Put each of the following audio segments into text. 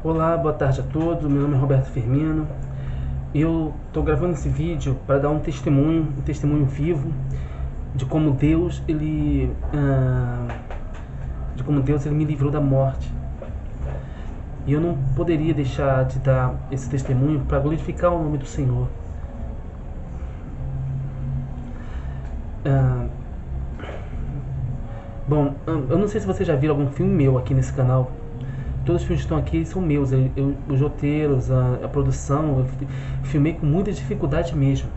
Olá, boa tarde a todos. Meu nome é Roberto Firmino. Eu estou gravando esse vídeo para dar um testemunho vivo de como Deus ele me livrou da morte. E eu não poderia deixar de dar esse testemunho para glorificar o nome do Senhor. Ah, Bom, eu não sei se vocês já viram algum filme meu aqui nesse canal. Todos os filmes que estão aqui são meus. Os roteiros, a produção, eu filmei com muita dificuldade mesmo.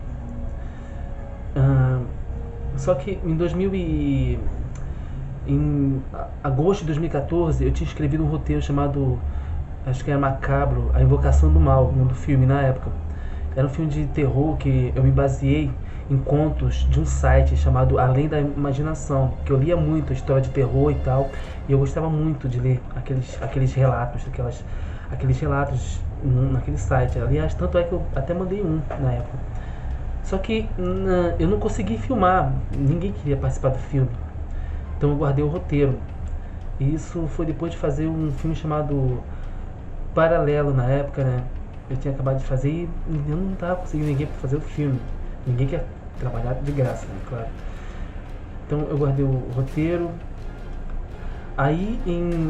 Ah, Só que em agosto de 2014 eu tinha escrevido um roteiro chamado, acho que era Macabro, A Invocação do Mal, o nome do filme na época. Era um filme de terror que eu me baseei em contos de um site chamado Além da Imaginação, que eu lia muito a história de terror e tal, e eu gostava muito de ler aqueles relatos, aqueles relatos naquele site. Aliás, tanto é que eu até mandei um na época. Só que eu não consegui filmar, ninguém queria participar do filme. Então eu guardei o roteiro. E isso foi depois de fazer um filme chamado Paralelo na época, né? Eu tinha acabado de fazer e eu não estava conseguindo ninguém para fazer o filme. Ninguém quer trabalhar de graça, né? Claro. Então eu guardei o roteiro. Aí em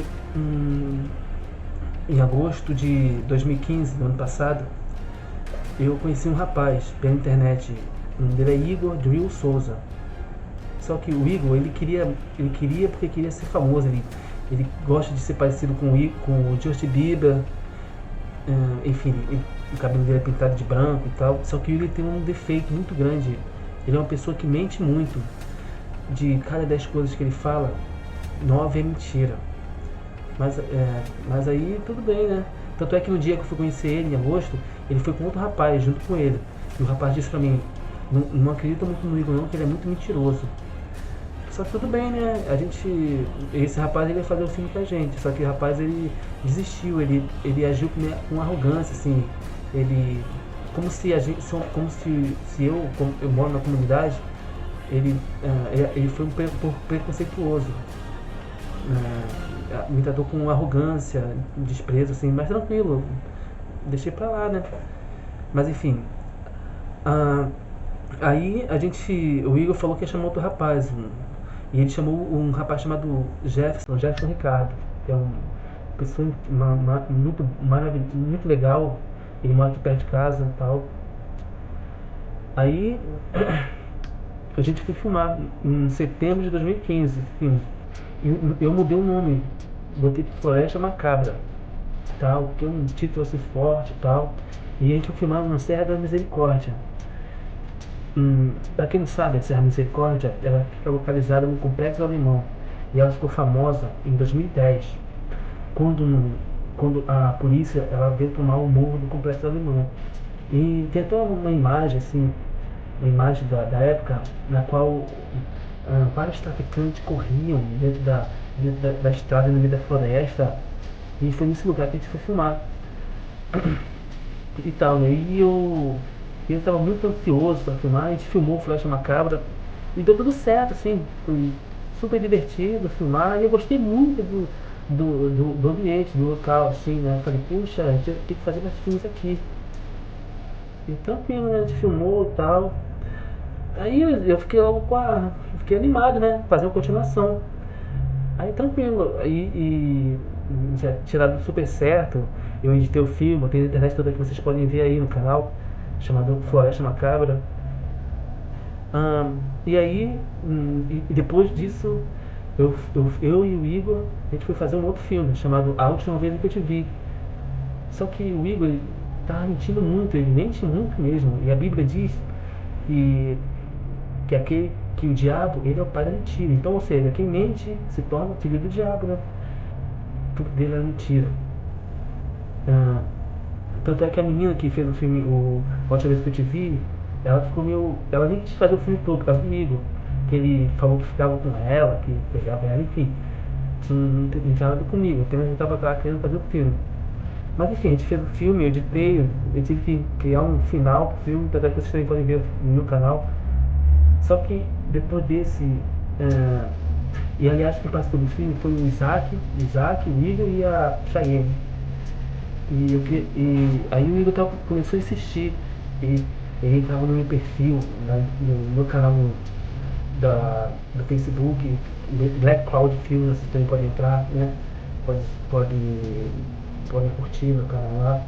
agosto de 2015, do ano passado, eu conheci um rapaz pela internet. O nome dele é Igor de Will Souza. Só que o Igor, ele queria porque queria ser famoso. Ele gosta de ser parecido com o Justin Bieber. Enfim, o cabelo dele é pintado de branco e tal. Só que ele tem um defeito muito grande. Ele é uma pessoa que mente muito. De cada 10 coisas que ele fala, 9 é mentira. Mas aí tudo bem, né? Tanto é que no dia que eu fui conhecer ele, em agosto, ele foi com outro rapaz junto com ele. E o rapaz disse pra mim: não acredita muito no Igor não, que ele é muito mentiroso. Só que tudo bem, né? Esse rapaz ele ia fazer o filme com a gente. Só que o rapaz ele desistiu, ele agiu com arrogância, assim. Ele, como se a gente, como se como eu moro na comunidade, ele foi preconceituoso. Me tratou com arrogância, desprezo, assim, mas tranquilo, deixei pra lá, né? Mas enfim, ah, aí o Igor falou que ia chamar outro rapaz, e ele chamou um rapaz chamado Jefferson Ricardo, que é uma pessoa muito maravilhosa, muito legal. Ele mora aqui perto de casa e tal. Aí a gente foi filmar em setembro de 2015. Enfim, eu mudei o nome, botei Floresta Macabra, tal, que é um título assim forte e tal. E a gente foi filmar na Serra da Misericórdia. Para quem não sabe, a Serra Misericórdia ela fica localizada no Complexo Alemão. E ela ficou famosa em 2010, quando, quando a polícia ela veio tomar o morro do Complexo Alemão. E tem até uma imagem, assim, uma imagem da época, na qual vários traficantes corriam dentro da estrada, no meio da floresta. E foi nesse lugar que a gente foi filmar e tal, né? Eu tava muito ansioso pra filmar, a gente filmou o Flecha Macabra e deu tudo certo, assim, foi super divertido filmar e eu gostei muito do ambiente, do local, assim, né? Eu falei, puxa, a gente tem que fazer mais filmes aqui. E tranquilo, né? A gente filmou e tal. Aí eu fiquei logo fiquei animado, né? Fazer uma continuação. Aí tranquilo, aí já tiraram super certo. Eu editei o filme, tem na internet toda que vocês podem ver aí no canal, chamado Floresta Macabra. E aí, e depois disso, eu e o Igor, a gente foi fazer um outro filme chamado A Última Vez que Eu Te Vi. Só que o Igor ele tava mentindo muito, ele mente muito mesmo. E a Bíblia diz que, que o diabo ele é o pai da mentira. Então, ou seja, quem mente se torna filho do diabo, né? Tudo dele é mentira. Ah, Tanto é que a menina que fez o filme, a última vez que eu te vi, ela ficou meio. Ela nem quis fazer o filme todo por causa do Igor. Que ele falou que ficava com ela, que pegava ela, enfim. Isso não tem nada comigo, apenas a gente tava lá querendo fazer o filme. Mas enfim, a gente fez o filme, eu editei, eu tive que criar um final pro filme, até que vocês também podem ver no meu canal. Só que depois desse. ah, e aliás, quem participou do filme foi o Isaac, o Igor e a Cheyenne. E aí o Igor começou a insistir. E ele entrava no meu perfil, no meu canal do Facebook, Black Cloud Films, vocês também podem entrar, né? Pode, pode, podem curtir meu canal lá.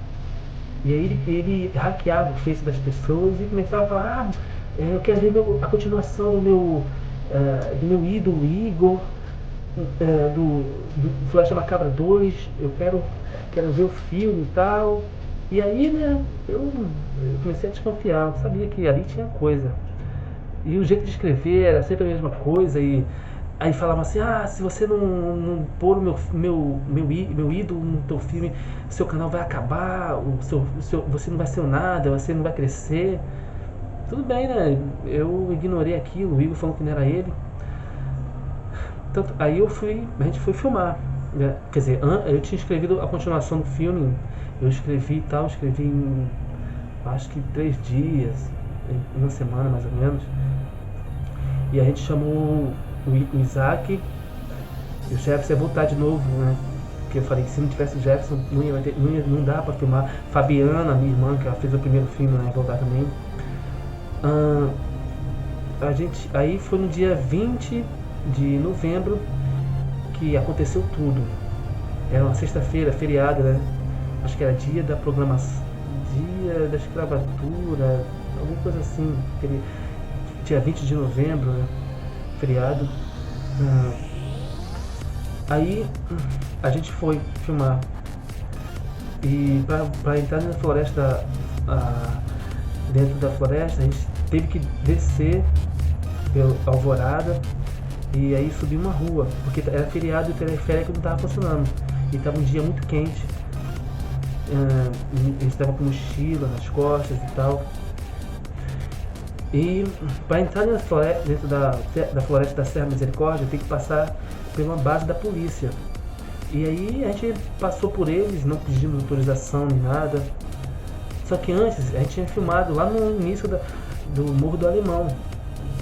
E aí ele hackeava o Face das pessoas e começava a falar, eu quero ver a continuação do meu ídolo Igor, do Flecha Macabra 2, quero ver o filme e tal. E aí, né, eu comecei a desconfiar, eu sabia que ali tinha coisa. E o jeito de escrever era sempre a mesma coisa. E aí falavam assim: se você não pôr meu ídolo no teu filme, seu canal vai acabar, você não vai ser nada, você não vai crescer. Tudo bem, né? Eu ignorei aquilo, o Igor falou que não era ele. Tanto, aí a gente foi filmar. Né? Quer dizer, eu tinha escrevido a continuação do filme, eu escrevi em acho que 3 dias, uma semana mais ou menos. E a gente chamou o Isaac e o Jefferson ia voltar de novo, né? Porque eu falei que se não tivesse o Jefferson não dá pra filmar. Fabiana, minha irmã, que ela fez o primeiro filme, né? Ia voltar também. Aí foi no dia 20 de novembro que aconteceu tudo. Era uma sexta-feira, feriado, né? Acho que era dia da programação, dia da escravatura, alguma coisa assim. Dia 20 de novembro, né? Feriado. Aí a gente foi filmar. E pra entrar na floresta, dentro da floresta, a gente teve que descer pela Alvorada e aí subir uma rua, porque era feriado e o teleférico não estava funcionando. E estava um dia muito quente. A gente estava com mochila nas costas e tal. E para entrar dentro da floresta da Serra Misericórdia, tem que passar por uma base da polícia. E aí a gente passou por eles, não pedimos autorização nem nada. Só que antes a gente tinha filmado lá no início do Morro do Alemão,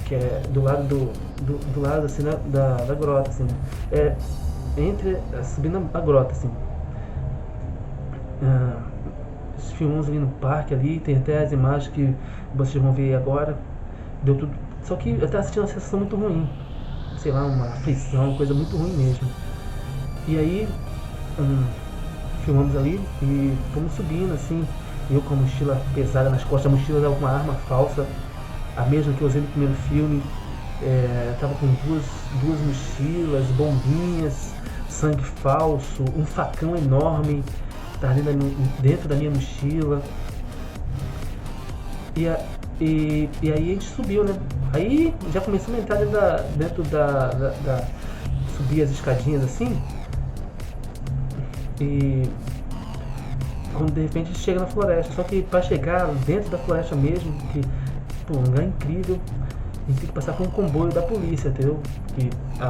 que é do lado do lado assim, da grota, assim. Subindo a grota, assim. Filmamos ali no parque ali, tem até as imagens que vocês vão ver agora. Deu tudo. Só que eu tava sentindo uma sensação muito ruim. Sei lá, uma aflição, uma coisa muito ruim mesmo. E aí filmamos ali e fomos subindo assim. Eu com a mochila pesada nas costas, a mochila era uma arma falsa, a mesma que eu usei no primeiro filme. Tava com duas mochilas, bombinhas, sangue falso, um facão enorme dentro da minha mochila. E aí a gente subiu, né? Aí já começamos a entrar dentro subir as escadinhas assim. E quando de repente a gente chega na floresta. Só que para chegar dentro da floresta mesmo, que um lugar incrível, a gente tem que passar por um comboio da polícia, entendeu?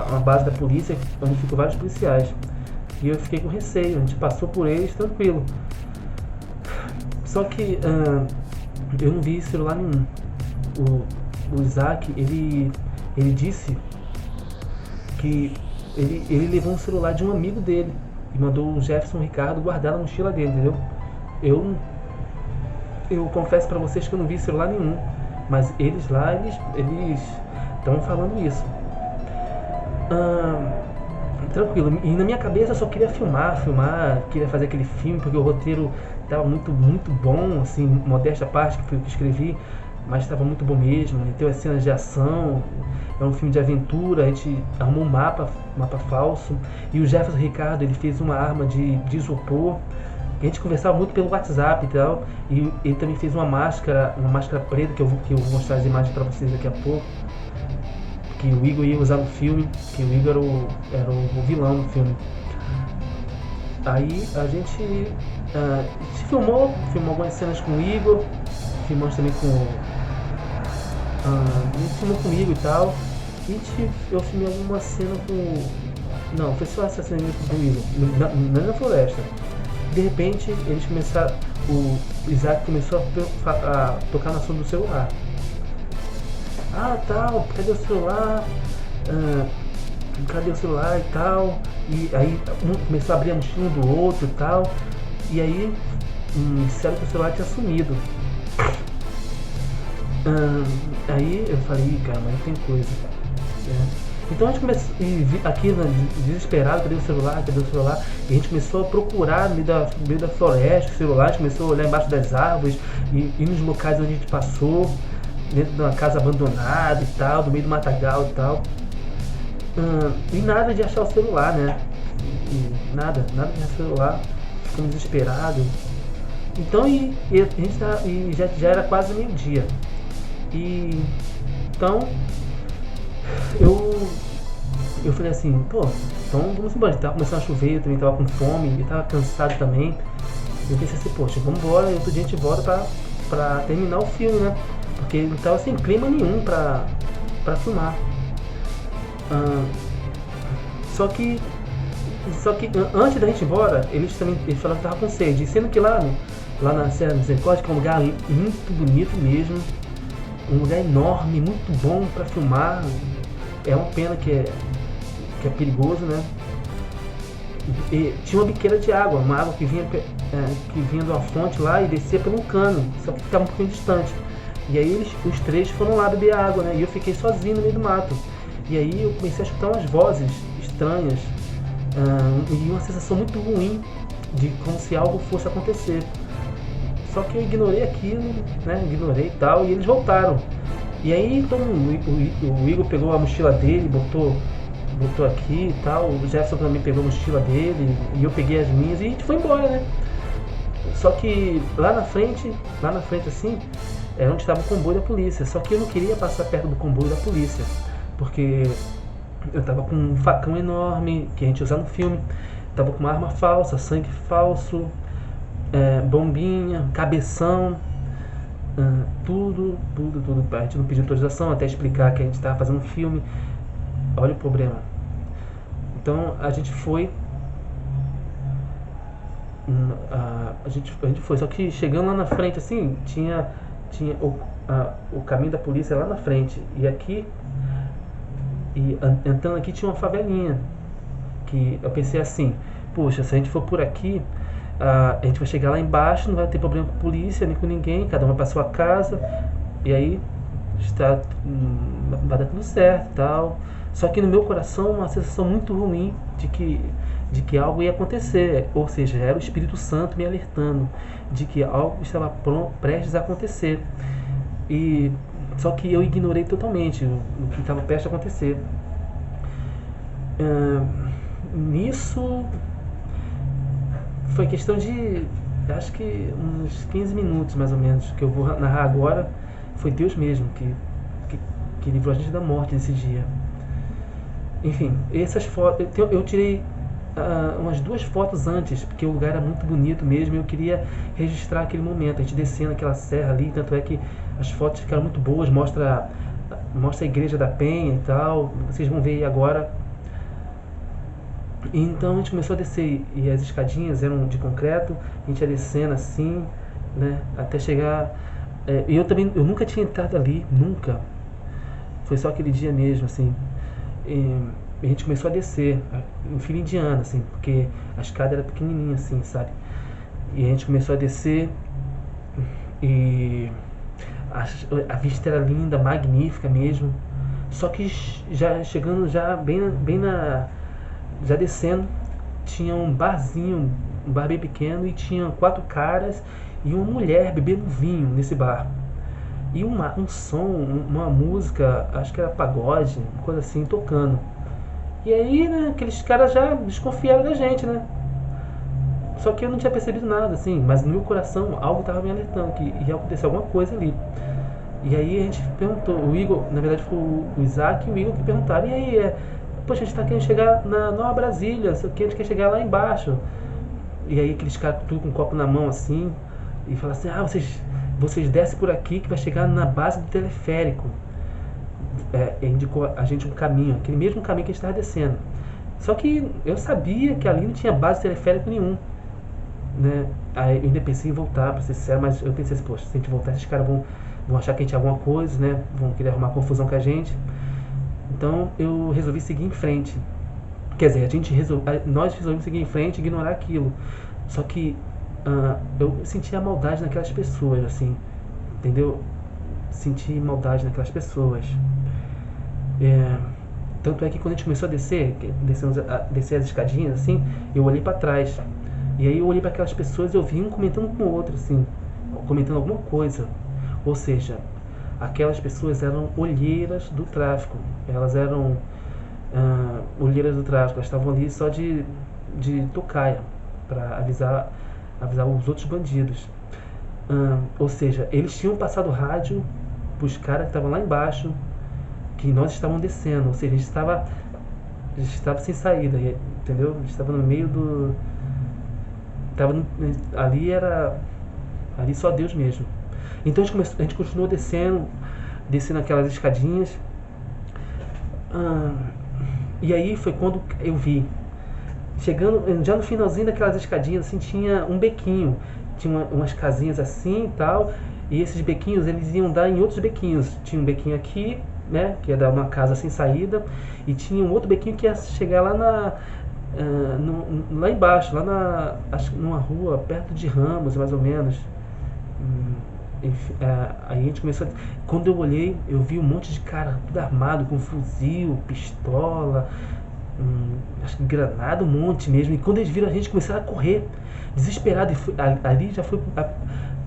Uma base da polícia onde ficam vários policiais. E eu fiquei com receio, a gente passou por eles tranquilo. Só que eu não vi celular nenhum. O Isaac, ele disse que ele levou um celular de um amigo dele e mandou o Jefferson Ricardo guardar na mochila dele, entendeu? Eu confesso pra vocês que eu não vi celular nenhum, mas eles estão falando isso. Tranquilo, e na minha cabeça eu só queria filmar, queria fazer aquele filme, porque o roteiro estava muito, muito bom, assim, modesta parte que foi o que escrevi, mas estava muito bom mesmo. Tem as cenas de ação, é um filme de aventura, a gente arrumou um mapa falso, e o Jefferson Ricardo, ele fez uma arma de isopor. A gente conversava muito pelo WhatsApp e tal, e ele também fez uma máscara preta, que eu vou mostrar as imagens para vocês daqui a pouco, que o Igor ia usar no filme, que o Igor era o vilão no filme. Aí a gente filmou algumas cenas com o Igor, filmamos também a gente filmou comigo e tal. Eu filmei alguma cena com... Não, foi só essa cena com o Igor, na floresta. De repente, eles começaram... O Isaac começou a tocar no som do celular. Tal, cadê o celular? Cadê o celular e tal? E aí um começou a abrir a mochila do outro e tal. E aí disseram que o celular tinha sumido. Aí eu falei, cara, mas tem coisa. Então a gente começou, aqui desesperado, cadê o celular, cadê o celular? E a gente começou a procurar no meio da floresta o celular, a gente começou a olhar embaixo das árvores e nos locais onde a gente passou, dentro de uma casa abandonada e tal, no meio do matagal e tal. E nada de achar o celular, né? Nada de achar o celular, ficamos desesperados. Então a gente já era quase meio-dia. Então eu falei assim, pô, então vamos embora. Tava começando a chover, eu também tava com fome, eu tava cansado também. Eu pensei assim, poxa, vamos embora, e outro dia a gente volta pra terminar o filme, né? Porque não tava sem clima nenhum pra filmar. Só que antes da gente ir embora, eles falaram que tava com sede. Sendo que lá na Serra do Misericórdia, que é um lugar muito bonito mesmo, um lugar enorme, muito bom pra filmar. É uma pena que é perigoso, né? E tinha uma biqueira de água, uma água que vinha de uma fonte lá e descia pelo cano, só que ficava um pouquinho distante. E aí os três foram lá beber água, né? E eu fiquei sozinho no meio do mato. E aí eu comecei a escutar umas vozes estranhas e uma sensação muito ruim de como se algo fosse acontecer. Só que eu ignorei aquilo, né? Ignorei e tal, e eles voltaram. E aí então, o Igor pegou a mochila dele, botou aqui e tal, o Jefferson também pegou a mochila dele, e eu peguei as minhas e a gente foi embora, né? Só que lá na frente assim, é onde estava o comboio da polícia. Só que eu não queria passar perto do comboio da polícia, porque eu tava com um facão enorme, que a gente usa no filme, tava com uma arma falsa, sangue falso, bombinha, cabeção, tudo. A gente não pediu autorização até explicar que a gente estava fazendo um filme. Olha o problema. Então a gente foi. A gente foi, só que chegando lá na frente assim, tinha o caminho da polícia lá na frente. E aqui, entrando aqui tinha uma favelinha. Que eu pensei assim, poxa, se a gente for por aqui, a gente vai chegar lá embaixo, não vai ter problema com a polícia, nem com ninguém, cada um vai para sua casa, e aí vai dar tudo certo e tal. Só que no meu coração uma sensação muito ruim de que algo ia acontecer, ou seja, era o Espírito Santo me alertando de que algo estava prestes a acontecer. E só que eu ignorei totalmente o que estava prestes a acontecer. Nisso foi questão de, acho que uns 15 minutos mais ou menos, que eu vou narrar agora. Foi Deus mesmo que livrou a gente da morte nesse dia. Enfim, essas fotos eu tirei umas 2 fotos antes, porque o lugar era muito bonito mesmo e eu queria registrar aquele momento, a gente descendo aquela serra ali. Tanto é que as fotos ficaram muito boas, mostra a igreja da Penha e tal, vocês vão ver aí agora. Então a gente começou a descer e as escadinhas eram de concreto, a gente ia descendo assim, né, até chegar. E eu nunca tinha entrado ali, nunca. Foi só aquele dia mesmo, assim. E a gente começou a descer, em fila indiana, assim, porque a escada era pequenininha, assim, sabe? E a gente começou a descer e a vista era linda, magnífica mesmo. Só que já chegando, já já descendo, tinha um barzinho, um bar bem pequeno, e tinha 4 caras e uma mulher bebendo vinho nesse bar. E um som, uma música, acho que era pagode, uma coisa assim, tocando. E aí, né, aqueles caras já desconfiaram da gente, né? Só que eu não tinha percebido nada, assim, mas no meu coração algo estava me alertando que ia acontecer alguma coisa ali. E aí a gente perguntou, o Igor, na verdade foi o Isaac e o Igor que perguntaram, e aí, poxa, a gente está querendo chegar na Nova Brasília, só que a gente quer chegar lá embaixo. E aí aqueles caras tudo com um copo na mão assim, e falaram assim, vocês descem por aqui que vai chegar na base do teleférico. Indicou a gente um caminho, aquele mesmo caminho que a gente estava descendo. Só que eu sabia que ali não tinha base de teleférico nenhum, né? Aí eu ainda pensei em voltar, pra ser sincero, mas eu pensei assim, poxa, se a gente voltar, esses caras vão achar que a gente é alguma coisa, né? Vão querer arrumar confusão com a gente. Então eu resolvi seguir em frente. Quer dizer, nós resolvemos seguir em frente e ignorar aquilo. Só que eu senti a maldade naquelas pessoas, assim, entendeu? Senti maldade naquelas pessoas. É, tanto é que quando a gente começou a descer as escadinhas, assim, eu olhei pra trás. E aí eu olhei para aquelas pessoas e eu vi um comentando com o outro, assim, comentando alguma coisa. Ou seja, aquelas pessoas eram olheiras do tráfico. Elas eram olheiras do tráfico. Elas estavam ali só de tocaia para avisar os outros bandidos. Ou seja, eles tinham passado rádio para os caras que estavam lá embaixo, que nós estávamos descendo. Ou seja, a gente estava sem saída, entendeu? A gente estava no meio do. Ali era. Ali só Deus mesmo. Então a gente continuou descendo aquelas escadinhas. E aí foi quando eu vi. Chegando, já no finalzinho daquelas escadinhas, assim, tinha um bequinho. Tinha umas casinhas assim e tal. E esses bequinhos, eles iam dar em outros bequinhos. Tinha um bequinho aqui, né, que ia dar uma casa sem saída. E tinha um outro bequinho que ia chegar lá lá embaixo, acho que numa rua perto de Ramos, mais ou menos. Aí a gente começou. Quando eu olhei, eu vi um monte de cara tudo armado, com fuzil, pistola, acho que granada, um monte mesmo. E quando eles viram a gente, começaram a correr, desesperado.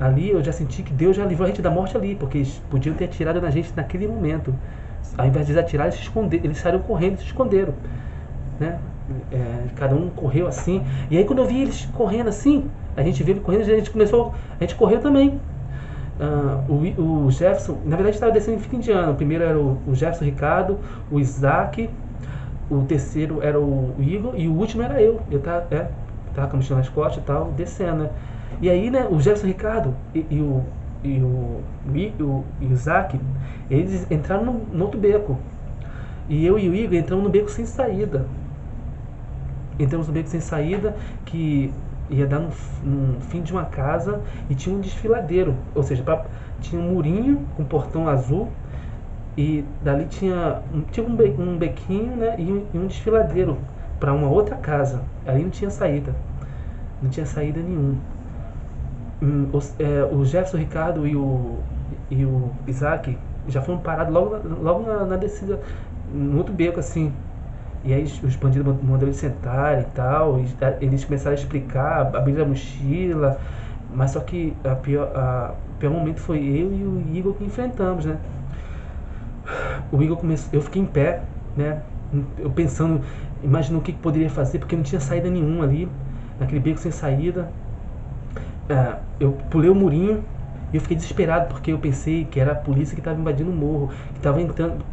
Ali eu já senti que Deus já livrou a gente da morte ali, porque eles podiam ter atirado na gente naquele momento. Ao invés de eles atirarem, eles saíram correndo e se esconderam, né? Cada um correu assim. E aí quando eu vi eles correndo assim, a gente viu ele correndo, a gente correu também. O Jefferson, na verdade estava descendo em fila indiana. O primeiro era o Jefferson Ricardo, o Isaac, o terceiro era o Igor e o último era eu. Eu tava com a mochila nas costas e tal, descendo, né? E aí, né, o Jefferson Ricardo e o Isaac, eles entraram no outro beco. E eu e o Igor entramos no beco sem saída. Entramos no beco sem saída, que ia dar no fim de uma casa, e tinha um desfiladeiro. Ou seja, tinha um murinho com portão azul, e dali tinha um bequinho, né, e um desfiladeiro para uma outra casa. Ali não tinha saída. Não tinha saída nenhuma. O Jefferson Ricardo e o Isaac já foram parados logo na descida, no outro beco, assim. E aí os bandidos mandaram eles sentar e tal. Eles começaram a explicar, abrir a mochila. Mas só que o pior momento foi eu e o Igor que enfrentamos, né? O Igor começou, eu fiquei em pé, né? Eu pensando, imaginando o que poderia fazer, porque não tinha saída nenhuma ali, naquele beco sem saída. Eu pulei o murinho e eu fiquei desesperado, porque eu pensei que era a polícia que estava invadindo o morro, que estava entrando,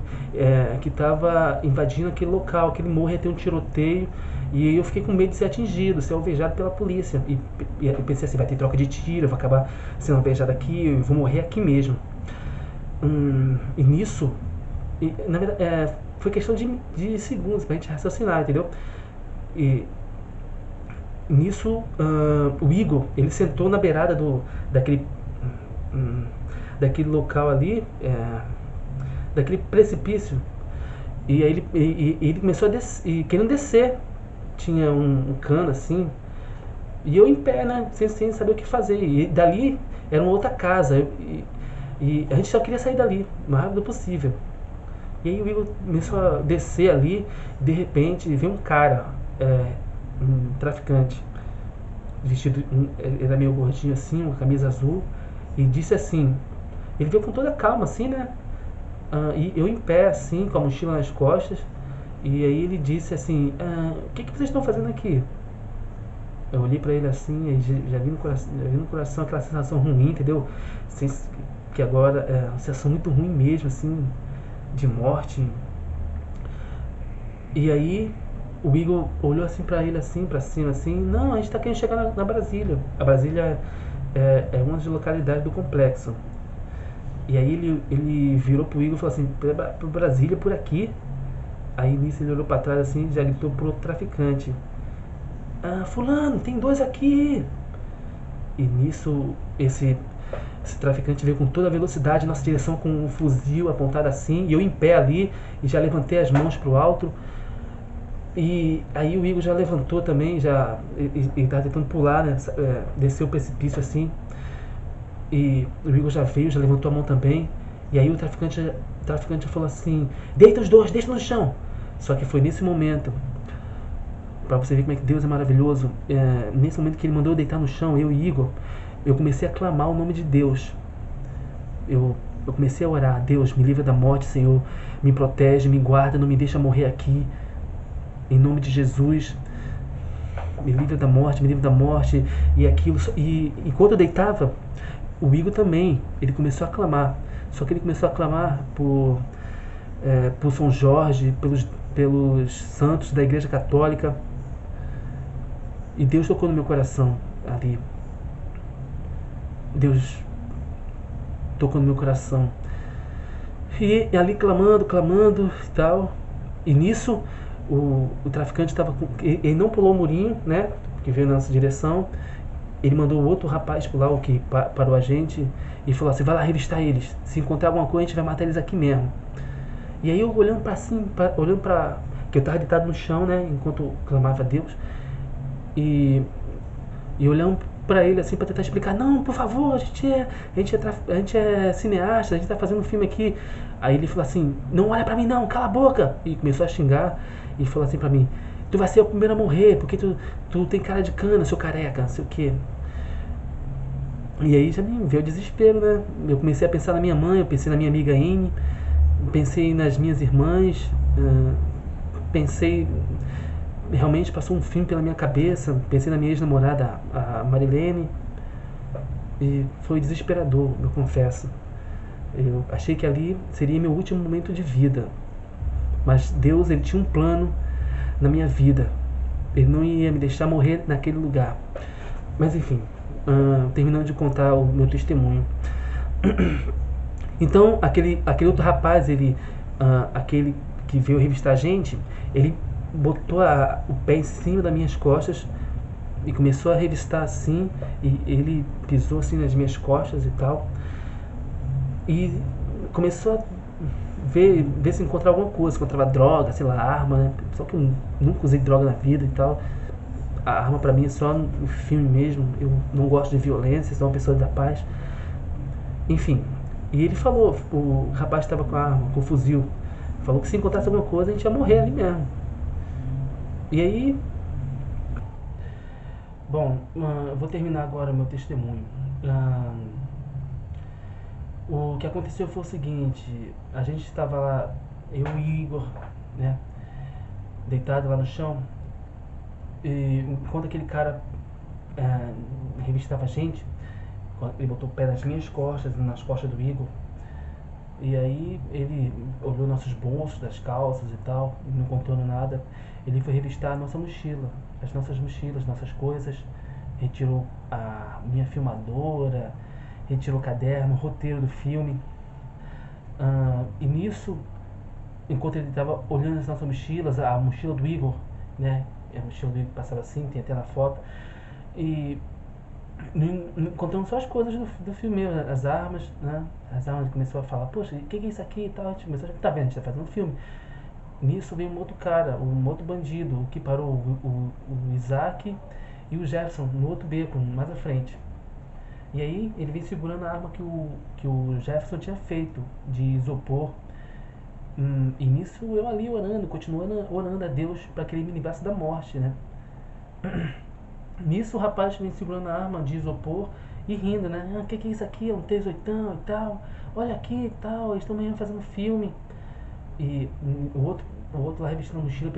que estava invadindo aquele local, aquele morro ia ter um tiroteio. E eu fiquei com medo de ser atingido, ser alvejado pela polícia. E eu pensei assim, vai ter troca de tiro, eu vou acabar sendo alvejado aqui, eu vou morrer aqui mesmo. E nisso, na verdade, foi questão de segundos pra gente raciocinar, entendeu? E nisso, o Igor, ele sentou na beirada daquele local ali, daquele precipício. E aí ele começou a descer, querendo descer. Tinha um cano assim, e eu em pé, né, sem saber o que fazer. E dali era uma outra casa, e a gente só queria sair dali o mais rápido possível. E aí o Igor começou a descer ali. De repente veio um cara, um traficante, vestido, ele era meio gordinho assim, uma camisa azul, e disse assim, ele veio com toda calma assim, né, e eu em pé assim, com a mochila nas costas. E aí ele disse assim, o que vocês estão fazendo aqui? Eu olhei pra ele assim, e já vi no coração aquela sensação ruim, entendeu? Que agora é uma sensação muito ruim mesmo, assim, de morte. E aí o Igor olhou assim pra ele, assim, pra cima, assim, não, a gente tá querendo chegar na Brasília. A Brasília é uma das localidades do complexo. E aí ele virou pro Igor e falou assim, pro Brasília, por aqui? Aí nisso ele olhou pra trás assim e já gritou pro outro traficante, fulano, tem dois aqui. E nisso esse traficante veio com toda a velocidade em nossa direção, com um fuzil apontado assim, e eu em pé ali, e já levantei as mãos pro alto. E aí o Igor já levantou também, já ele tava tentando pular, né? Desceu o precipício assim. E o Igor já veio, já levantou a mão também. E aí o traficante falou assim: deita os dois, deixa no chão. Só que foi nesse momento, pra você ver como é que Deus é maravilhoso, nesse momento que ele mandou eu deitar no chão, eu e Igor, eu comecei a clamar o nome de Deus. Eu comecei a orar: Deus, me livra da morte, Senhor, me protege, me guarda, não me deixa morrer aqui, em nome de Jesus, me livra da morte, me livra da morte. E aquilo, e enquanto eu deitava, o Igor também, ele começou a clamar. Só que ele começou a clamar por São Jorge, pelos santos da Igreja Católica. E Deus tocou no meu coração ali. Deus tocou no meu coração. E ali clamando, clamando e tal. E nisso, o traficante estava. Ele não pulou o murinho, né? Que veio na nossa direção. Ele mandou o outro rapaz pular, o que parou a gente, e falou assim: vai lá revistar eles. Se encontrar alguma coisa, a gente vai matar eles aqui mesmo. E aí eu olhando pra cima, olhando pra. Que eu tava deitado no chão, né? Enquanto eu clamava a Deus. E olhando pra ele assim pra tentar explicar: não, por favor, a gente é cineasta, a gente tá fazendo um filme aqui. Aí ele falou assim: não olha pra mim não, cala a boca. E começou a xingar e falou assim pra mim: tu vai ser o primeiro a morrer, porque tu tem cara de cana, seu careca, não sei o que. E aí já me veio o desespero, né? Eu comecei a pensar na minha mãe, eu pensei na minha amiga Anne, pensei nas minhas irmãs, pensei. Realmente passou um filme pela minha cabeça, pensei na minha ex-namorada, a Marilene, e foi desesperador, eu confesso. Eu achei que ali seria meu último momento de vida, mas Deus, ele tinha um plano na minha vida. Ele não ia me deixar morrer naquele lugar. Mas enfim, terminando de contar o meu testemunho. Então, aquele outro rapaz, aquele que veio revistar a gente, ele botou o pé em cima das minhas costas e começou a revistar assim, e ele pisou assim nas minhas costas e tal, e começou a ver se encontrava alguma coisa, se encontrava droga, sei lá, arma, né? Só que eu nunca usei droga na vida e tal. A arma pra mim é só no filme mesmo, eu não gosto de violência, sou uma pessoa da paz. Enfim, e ele falou, o rapaz estava com a arma, com o fuzil, falou que se encontrasse alguma coisa a gente ia morrer ali mesmo. E aí, bom, eu vou terminar agora o meu testemunho. O que aconteceu foi o seguinte: a gente estava lá, eu e o Igor, né, deitado lá no chão, e enquanto aquele cara revistava a gente, ele botou o pé nas minhas costas, nas costas do Igor, e aí ele olhou nossos bolsos, das calças e tal, não encontrou nada. Ele foi revistar a nossa mochila, as nossas mochilas, nossas coisas, retirou a minha filmadora, retirou o caderno, o roteiro do filme. E nisso, enquanto ele estava olhando as nossas mochilas, a mochila do Igor, né? A mochila do Igor passava assim, tem até na foto. E encontramos só as coisas do filme mesmo, as armas, né? As armas, começou a falar: poxa, o que é isso aqui e tal? A gente começou a tá vendo, a gente tá fazendo um filme. Nisso veio um outro cara, um outro bandido, que parou o Isaac e o Jefferson no outro beco, mais à frente. E aí ele veio segurando a arma que o Jefferson tinha feito, de isopor. E nisso eu ali orando, continuando orando a Deus para que ele me livrasse da morte, né? Nisso o rapaz vem segurando a arma de isopor e rindo, né? O que é isso aqui? É um 38 e tal. Olha aqui e tal, eles estão mesmo fazendo filme. E o outro lá revestindo a mochila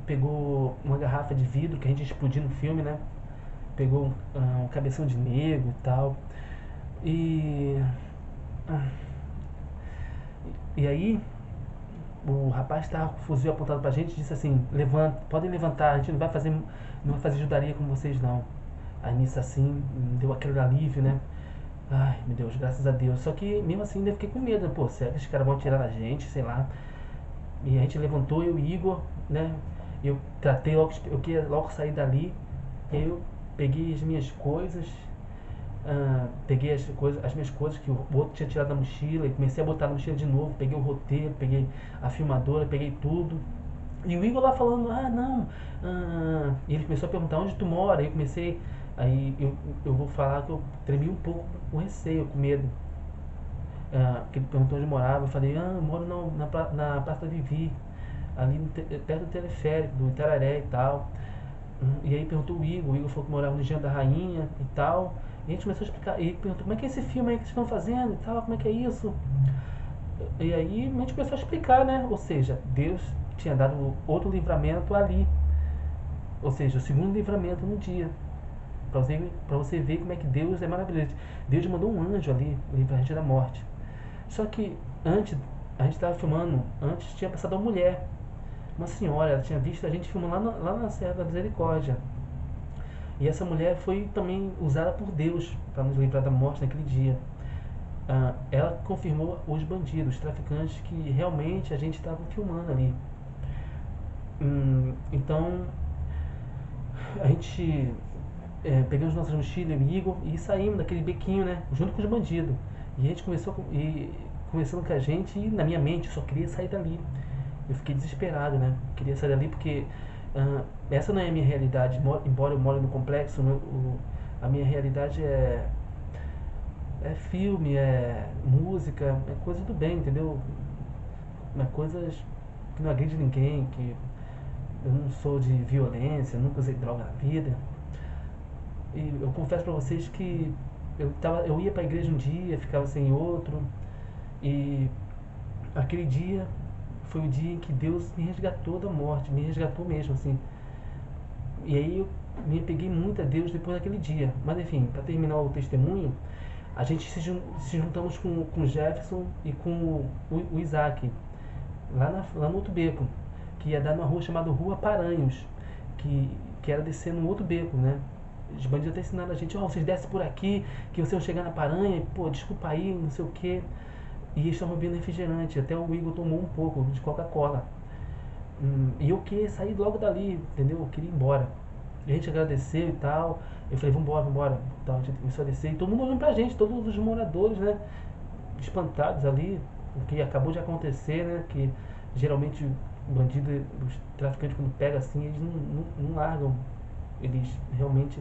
pegou uma garrafa de vidro que a gente explodiu no filme, né? Pegou um cabeção de negro e tal. E. E aí, o rapaz estava com o fuzil apontado pra gente e disse assim: levanta, podem levantar, a gente não vai fazer judaria com vocês não. Aí nisso assim, deu aquele alívio, né? Ai, meu Deus, graças a Deus. Só que mesmo assim ainda fiquei com medo, né? Pô, será que esses caras vão atirar na gente, sei lá. E a gente levantou, eu e o Igor, né? Eu tratei logo, eu queria logo sair dali. E aí eu peguei as minhas coisas, peguei as minhas coisas que o outro tinha tirado da mochila e comecei a botar na mochila de novo. Peguei o roteiro, peguei a filmadora, peguei tudo. E o Igor lá falando, não. E ele começou a perguntar onde tu mora. Aí eu comecei. Eu vou falar que eu tremi um pouco com receio, com medo. Que ele perguntou onde eu morava. Eu falei, eu moro na Praça da Vivi, ali perto do teleférico, do Itararé e tal. E aí perguntou o Igor falou que morava no Engenho da Rainha e tal. E a gente começou a explicar. E ele perguntou, como é que é esse filme aí que vocês estão fazendo e tal, como é que é isso? E aí a gente começou a explicar, né? Ou seja, Deus tinha dado outro livramento ali. Ou seja, o segundo livramento no dia. Pra você ver como é que Deus é maravilhoso. Deus mandou um anjo ali, livrar a gente da morte. Só que antes, a gente estava filmando, antes tinha passado uma mulher, uma senhora, ela tinha visto a gente filmando lá na Serra da Misericórdia. E essa mulher foi também usada por Deus para nos livrar da morte naquele dia. Ela confirmou os bandidos, os traficantes que realmente a gente estava filmando ali. Então a gente pegamos nossas mochilas, Igor, e saímos daquele bequinho, né, junto com os bandidos. E a gente conversando com a gente, e na minha mente eu só queria sair dali. Eu fiquei desesperado, né? Queria sair dali porque essa não é a minha realidade. Embora eu more no complexo, a minha realidade é filme, é música, é coisa do bem, entendeu? É coisas que não agride ninguém, que eu não sou de violência, nunca usei droga na vida. E eu confesso pra vocês que eu ia pra igreja um dia, ficava sem outro, e aquele dia foi o dia em que Deus me resgatou da morte, me resgatou mesmo, assim. E aí eu me apeguei muito a Deus depois daquele dia. Mas enfim, para terminar o testemunho, a gente se juntamos com o Jefferson e com o Isaac, lá no outro beco, que ia dar numa rua chamada Rua Paranhos, que era descer no outro beco, né? Os bandidos até ensinaram a gente, vocês descem por aqui, que vocês vão chegar na Paranha, e, pô, desculpa aí, não sei o que. E eles estavam bebendo refrigerante, até o Igor tomou um pouco de Coca-Cola. E eu queria sair logo dali, entendeu? Eu queria ir embora. E a gente agradeceu e tal. Eu falei, vambora. Então, a gente começou a descer e todo mundo olhando pra gente, todos os moradores, né? Espantados ali, o que acabou de acontecer, né? Que geralmente o bandido, os traficantes quando pegam assim, eles não largam. Eles realmente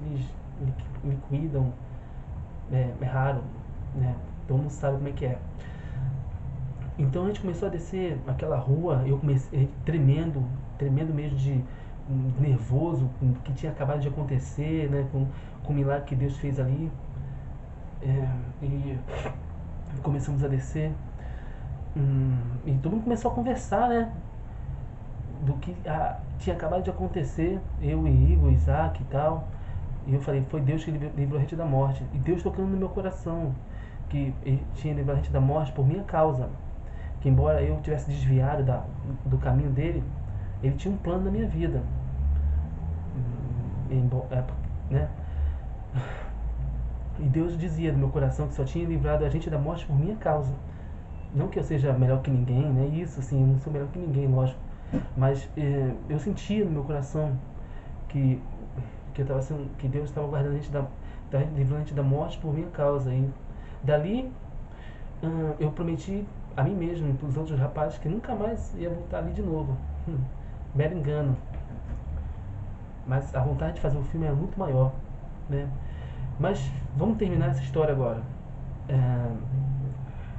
liquidam. É raro, né? Todo mundo sabe como é que é. Então a gente começou a descer aquela rua, eu comecei tremendo mesmo de nervoso com o que tinha acabado de acontecer, né, com o milagre que Deus fez ali. E começamos a descer, e todo mundo começou a conversar, né, do que tinha acabado de acontecer, eu e Igor, Isaac e tal. E eu falei, foi Deus que livrou a gente da morte. E Deus tocando no meu coração, que ele tinha livrado a gente da morte por minha causa. Que embora eu tivesse desviado do caminho dele, ele tinha um plano na minha vida. Né? E Deus dizia no meu coração que só tinha livrado a gente da morte por minha causa. Não que eu seja melhor que ninguém, né? Isso, assim, eu não sou melhor que ninguém, lógico. Mas eu sentia no meu coração que Deus estava guardando a gente livrando a gente da morte por minha causa. E dali eu prometi a mim mesmo e para os outros rapazes que nunca mais ia voltar ali de novo. Mero engano. Mas a vontade de fazer o filme era muito maior, né? Mas vamos terminar essa história agora.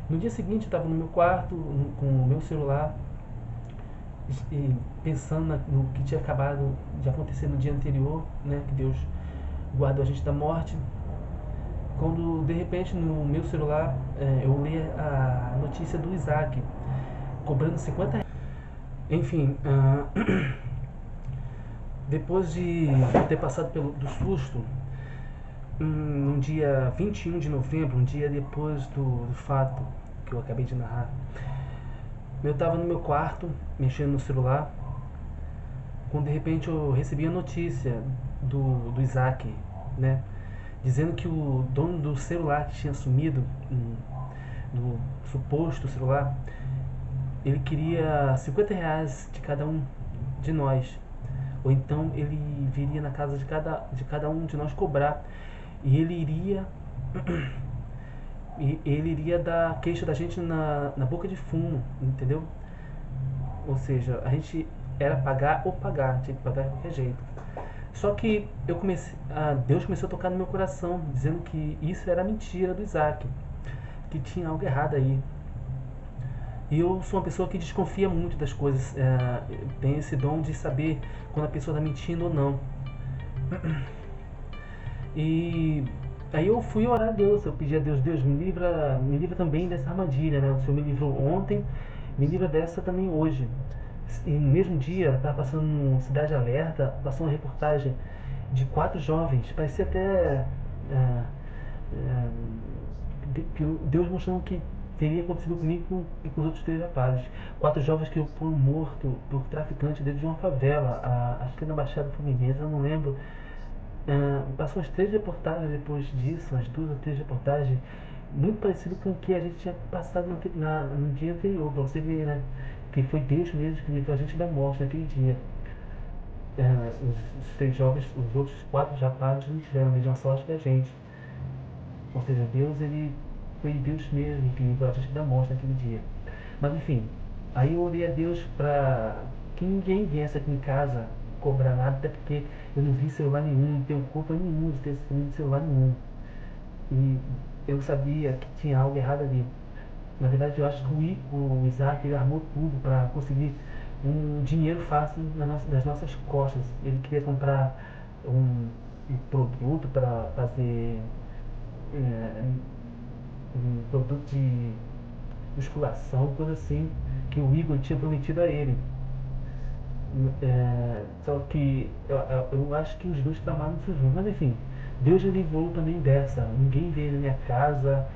No dia seguinte eu estava no meu quarto com o meu celular e pensando no que tinha acabado de acontecer no dia anterior, né? Que Deus guardou a gente da morte. Quando de repente no meu celular eu li a notícia do Isaac cobrando 50 reais. Enfim, depois de ter passado do susto, no dia 21 de novembro, um dia depois do fato que eu acabei de narrar, eu estava no meu quarto mexendo no celular, quando de repente eu recebi a notícia do Isaac, né? Dizendo que o dono do celular que tinha sumido, do suposto celular, ele queria 50 reais de cada um de nós. Ou então ele viria na casa de cada um de nós cobrar. E ele iria E ele iria dar queixa da gente na boca de fumo, entendeu? Ou seja, a gente era pagar ou pagar, tinha que pagar de qualquer jeito. Só que Deus começou a tocar no meu coração, dizendo que isso era mentira do Isaac, que tinha algo errado aí. E eu sou uma pessoa que desconfia muito das coisas, tem esse dom de saber quando a pessoa está mentindo ou não. E aí eu fui orar a Deus, eu pedi a Deus, Deus me livra também dessa armadilha, né? O Senhor me livrou ontem, me livra dessa também hoje. E no mesmo dia, estava passando no Cidade Alerta, passou uma reportagem de 4 jovens, parecia até é, que Deus mostrando que teria acontecido comigo e com os outros 3 rapazes. 4 jovens que foram mortos por traficantes dentro de uma favela, acho que na Baixada Fluminense, eu não lembro. Passou umas 3 reportagens depois disso, umas 2 ou 3 reportagens, muito parecido com o que a gente tinha passado no dia anterior, pra você ver, né? Que foi Deus mesmo que livrou a gente da morte naquele dia. Os 3 jovens, os outros 4 rapazes não tiveram a mesma sorte que a gente. Ou seja, Deus, ele foi Deus mesmo que livrou a gente da morte naquele dia. Mas enfim, aí eu orei a Deus para que ninguém viesse aqui em casa cobrar nada, até porque eu não vi celular nenhum, não tenho culpa nenhuma de ter esse celular nenhum. E eu sabia que tinha algo errado ali. Na verdade, eu acho que o Isaac ele armou tudo para conseguir um dinheiro fácil nas nossas costas. Ele queria comprar um produto para fazer é, um produto de musculação, coisa assim, que o Igor tinha prometido a ele. Só que eu acho que os dois tramaram isso juntos. Mas enfim, Deus já livrou também dessa. Ninguém veio na minha casa,